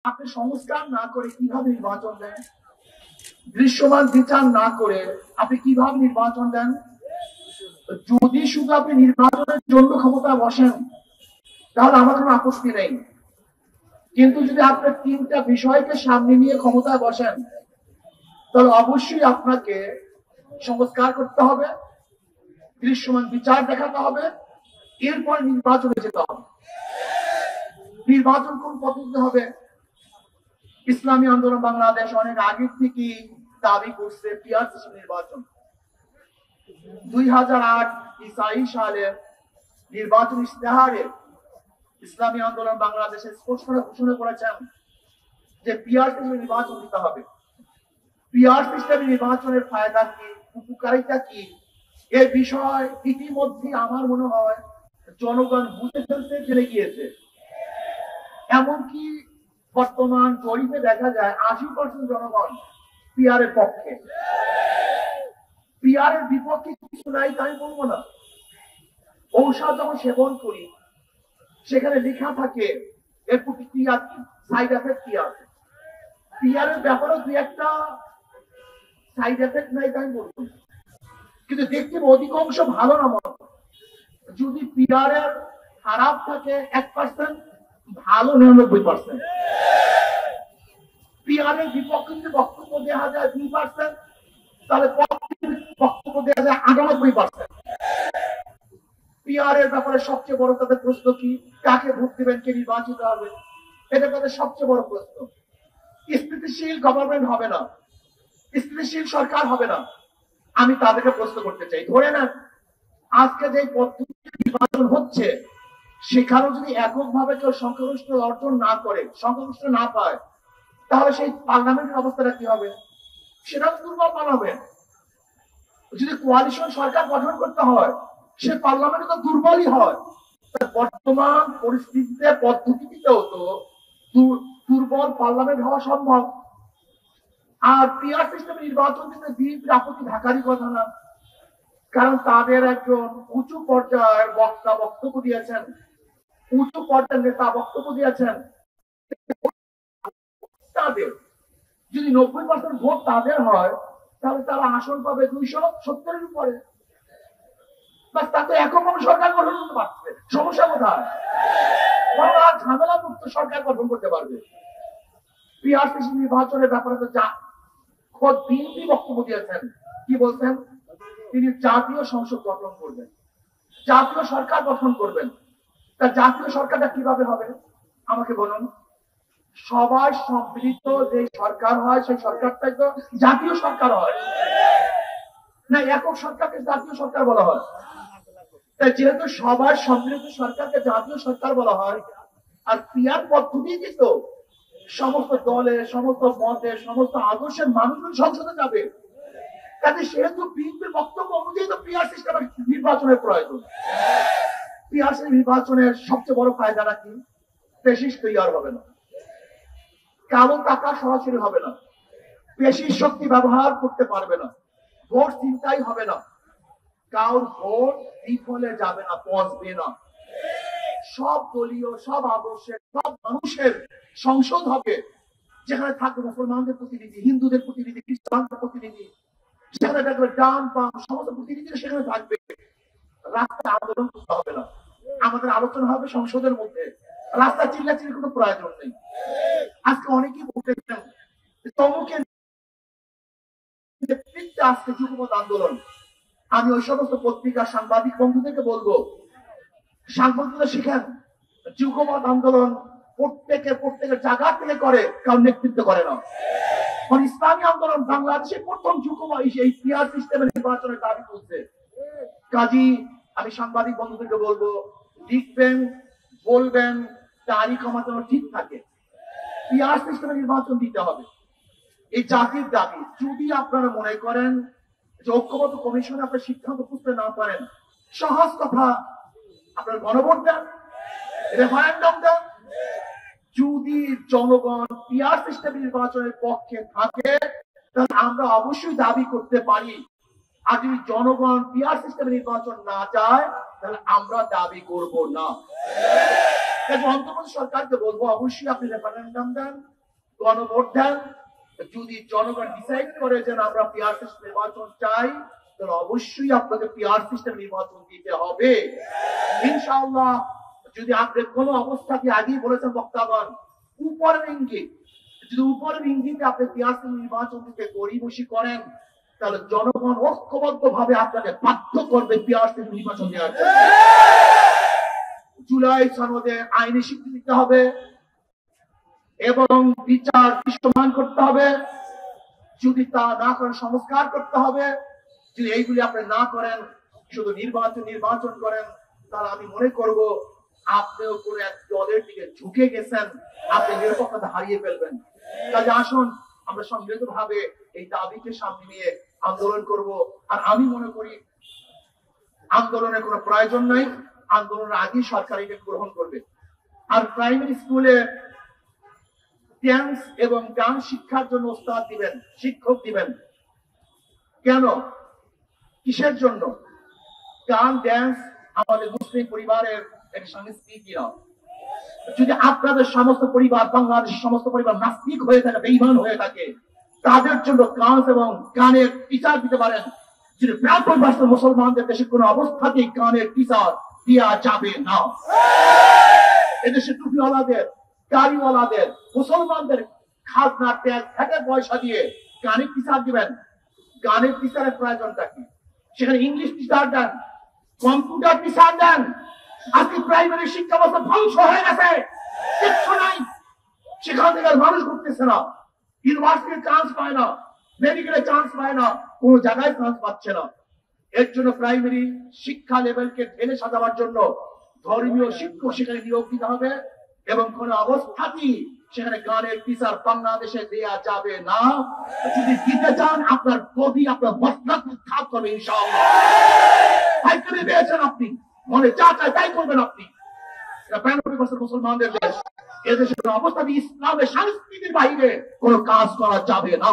আপনি সংস্কার না করে কিভাবে নির্বাচন দেন? দৃশ্যমান বিচার না করে আপনি কিভাবে নির্বাচন দেন? যদি শুধু আপনি নির্বাচনের জন্য ক্ষমতা বসেন তাহলে আমার কোনো আপত্তি নেই, কিন্তু যদি আপনার তিনটা বিষয়কে সামনে নিয়ে ক্ষমতায় বসেন তাহলে অবশ্যই আপনাকে সংস্কার করতে হবে, দৃশ্যমান বিচার দেখাতে হবে, এরপর নির্বাচনে যেতে হবে। নির্বাচন কোন পদ্ধতিতে হবে? ইসলামী আন্দোলন বাংলাদেশ অনেক আগে থেকে দাবি করছে পিআরসি নির্বাচন। 2008 ইসাই সালের নির্বাচন ইশতেহারে ইসলামী আন্দোলন বাংলাদেশের স্পষ্ট ঘোষণা করেছেন যে পিআরসি নির্বাচন দিতে হবে। পিআরসি নির্বাচনের ফায়দা কি, উপকারিতা কি, এ বিষয় ইতিমধ্যে আমার মনে হয় জনগণ বুঝে ফেলতে জেনে গিয়েছে। এমনকি বর্তমান জরিপে দেখা যায় 80% জনগণ পিআর এর পক্ষে। পিআর এর বিপক্ষে কিছু নাই তাই বলবো না। ঔষধ যখন সেবন করি সেখানে লেখা থাকে এর প্রতিক্রিয়া কি, সাইড এফেক্ট কি আছে। পিআর এর ব্যাপারে দুই একটা সাইড এফেক্ট নাই তাই বলবো, কিন্তু দেখতে অধিকাংশ ভালো না মনে। যদি পিআর এর খারাপ থাকে 1%, ভালো 99%। পিআর এর বিপক্ষে যদি বক্তব্য দেওয়া যায় 2%, তাহলে বক্তব্য দেওয়া যায় 98%। পিআর এর ব্যাপারে সবচেয়ে বড় তাদের প্রশ্ন কি, কাকে ভোট দিবেন, কে নির্বাচিত হবে, এটা তাদের সবচেয়ে বড় প্রশ্ন। স্থিতিশীল গভর্নমেন্ট হবে না, স্থিতিশীল সরকার হবে না। আমি তাদেরকে প্রশ্ন করতে চাই, ধরে নেন আজকে যে পদ্ধতিতে নির্বাচন হচ্ছে সেখানেও যদি এককভাবে কেউ সংখ্যাগরিষ্ঠ অর্জন না করে, সংখ্যাগরিষ্ঠ না পায়, তাহলে সেই পার্লামেন্টের অবস্থাটা কি হবে? সেটা দুর্বল বানাবে। যদি কোয়ালিশন সরকার গঠন করতে হয় সে পার্লামেন্ট তো দুর্বলই হয়। বর্তমান পরিস্থিতিতে পদ্ধতিতেও তো দুর্বল পার্লামেন্ট হওয়া সম্ভব। আর পিআর সিস্টেমে নির্বাচন দিতে বিএনপির আপত্তি থাকারই কথা না, কারণ তাদের একজন উঁচু পর্যায়ের বক্তা বক্তব্য দিয়েছেন, উঁচু পর্যায়ের নেতা বক্তব্য দিয়েছেন। তাদের যদি 90% ভোট তাদের হয় তাহলে তারা আসন পাবে 270-এর উপরে। তাতে একক সরকার গঠন করতে পারছে, সমস্যা কোথায়? ঝামেলা মুক্ত সরকার গঠন করতে পারবে। পিআরসি নির্বাচনের ব্যাপারে তো খোদ বিএনপি বক্তব্য দিয়েছেন, কি বলছেন? তিনি জাতীয় সংসদ গঠন করবেন, জাতীয় সরকার গঠন করবেন। তা জাতীয় সরকারটা কিভাবে হবে আমাকে বলুন। সবাই সম্মিলিত যে সরকার হয় সেই সরকারটাই তো জাতীয় সরকার হয় না, একক সরকারকে জাতীয় সরকার বলা হয়। তাই যেহেতু সবার সম্মিলিত সরকারকে জাতীয় সরকার বলা হয়, আর পিআর পদ্ধতি তো সমস্ত দলের, সমস্ত মতের, সমস্ত আদর্শের মানুষজন সংসদে যাবে, কাজে সেহেতু বিএনপির বক্তব্য অনুযায়ী তো পিআর সিস্টেমের নির্বাচনের প্রয়োজন। পিআর নির্বাচনের সবচেয়ে বড় ফায়দাটা কি? পেশিস তৈরি হবে না, কালো টাকা সরাসরি হবে না, পেশির শক্তি ব্যবহার করতে পারবে না, ভোট চিন্তাই হবে না, কারোর ভোট বিফলে যাবে না, পচবে না। সব দলীয়, সব আদর্শের, সব মানুষের সংসদ হবে, যেখানে থাকবে মুসলমানদের প্রতিনিধি, হিন্দুদের প্রতিনিধি, খ্রিস্টানদের প্রতিনিধি, সেখানে থাকবে ডান বাম সমস্ত প্রতিনিধি, সেখানে থাকবে। রাস্তায় আন্দোলন করতে হবে না, আমাদের আলোচনা হবে সংসদের মধ্যে, রাস্তা চিল্লাচিল্লির কোনো প্রয়োজন নেই। আজকে অনেকেই বলতেছেন তমুকের নেতৃত্বে আজকে যুগপৎ আন্দোলন। আমি ওই সমস্ত পত্রিকা সাংবাদিক বন্ধুদেরকে বলবো, সাংবাদিকতা শিখেন। যুগপৎ আন্দোলন প্রত্যেকের জায়গা থেকে করে, কারণ নেতৃত্ব করে না। ইসলামী আন্দোলন বাংলাদেশে প্রথম যুগপৎ এই পিআর সিস্টেমের নির্বাচনের দাবি করছে। কাজী আমি সাংবাদিক বন্ধুদেরকে বলবো, লিখবেন, বলবেন, তারিখ আমার যেন ঠিক থাকে। পিআর সিস্টেমে নির্বাচন দিতে হবে, এই জাতির দাবি। যদি আপনারা মনে করেন যে ঐক্যবদ্ধ কমিশনে আপনার সিদ্ধান্ত বুঝতে না পারেন, সহজ কথা, আপনার গণভোট দেন, রেফারেন্ডাম দেন। যদি জনগণ পিআর সিস্টেম নির্বাচনের পক্ষে থাকে তাহলে আমরা অবশ্যই দাবি করতে পারি আর যদি জনগণ পিআর সিস্টেমে নির্বাচন না চায় তাহলে আমরা দাবি করব না। অন্তর্বর্তী সরকারকে বলবো অবশ্যই আপনি রেফারেন্ডাম দেন, গণভোট দেন। যদি জনগণ ডিসাইড করে যে আমরা পিআর সিস্টেম নির্বাচন চাই তাহলে অবশ্যই আপনাকে পিআর সিস্টেম নির্বাচন দিতে হবে ইনশাআল্লাহ। যদি আপনি কোনো অবস্থাকে আগেই বলেছেন বক্তাগণ উপরের ইঙ্গিত, যদি উপরের ইঙ্গিতে আপনি পিআর সিস্টেম নির্বাচন দিতে গড়িমসি করেন তাহলে জনগণ ঐক্যবদ্ধ ভাবে আপনাকে বাধ্য করবে পিআর সিস্টেম নির্বাচন দেওয়ার জন্য। জুলাই সনদে আইনি স্বীকৃতি দিতে হবে এবং বিচার দৃশ্যমান করতে হবে। যদি তা না করেন সংস্কার করতে হবে। যদি এইগুলি আপনি না করেন শুধু নির্বাচন করেন তাহলে আমি মনে করব আপনিও কোন এক দলের দিকে ঝুঁকে গেছেন, আপনি নিরপেক্ষতা হারিয়ে ফেলবেন। কাজে আসুন আমরা সম্মিলিত ভাবে এই দাবিকে সামনে নিয়ে আন্দোলন করব। আর আমি মনে করি আন্দোলনের কোনো প্রয়োজন নাই, আন্দোলনের আগেই সরকার এটা গ্রহণ করবে। আর প্রাইমারি স্কুলে ড্যান্স এবং গান শিক্ষার জন্য ওস্তাদ দিবেন, শিক্ষক দিবেন। কেন, কিসের জন্য? গান ড্যান্স আমাদের মুসলিম পরিবারের এক সংস্কৃতি না। যদি আপনাদের সমস্ত পরিবার, বাংলাদেশের সমস্ত পরিবার নাস্তিক হয়ে থাকে, বেঈমান হয়ে থাকে, তাদের জন্য গান এবং গানের টিচার দিতে পারেন। যদি ব্যাপক ভাষার মুসলমানদের দেশে কোনো অবস্থাতেই গানের টিচার দেওয়া যাবে না। এদেশে টুপিওয়ালাদের, গাড়িওয়ালাদের, মুসলমানদের খাজনা ট্যাক্স থেকে পয়সা দিয়ে গানের টিচার দিবেন। গানের টিচারের প্রয়োজনটা কি? সেখানে ইংলিশ টিচার দেন, কম্পিউটার টিচার দেন। আজকে প্রাইমারি শিক্ষা ব্যবস্থা ধ্বংস হয়ে গেছে, কিচ্ছু নাই। সেখান থেকে মানুষ ঘুরতেছে না, ইউনিভার্সিটির চান্স পায় না, মেডিকেলের চান্স পায় না, কোন জায়গায় চান্স পাচ্ছে না। এর জন্য প্রাইমারি শিক্ষা লেভেলকে ঢেলে সাজাবার জন্য ধর্মীয় শিক্ষক সেখানে নিয়োগ দিতে হবে এবং কোন অবস্থাতেই সেখানে গানের টিচার বাংলাদেশে দেয়া যাবে না। যদি দিতে চান আপনার গদি, আপনার বস্ত্র খাপ করবে ইনশাআল্লাহ। তাই করে পেয়েছেন আপনি, মনে যা চায় তাই করবেন আপনি। এটা 95% মুসলমানদের দেশ। এদেশের অবস্থাতে ইসলামের সংস্কৃতির বাইরে কোনো কাজ করা যাবে না।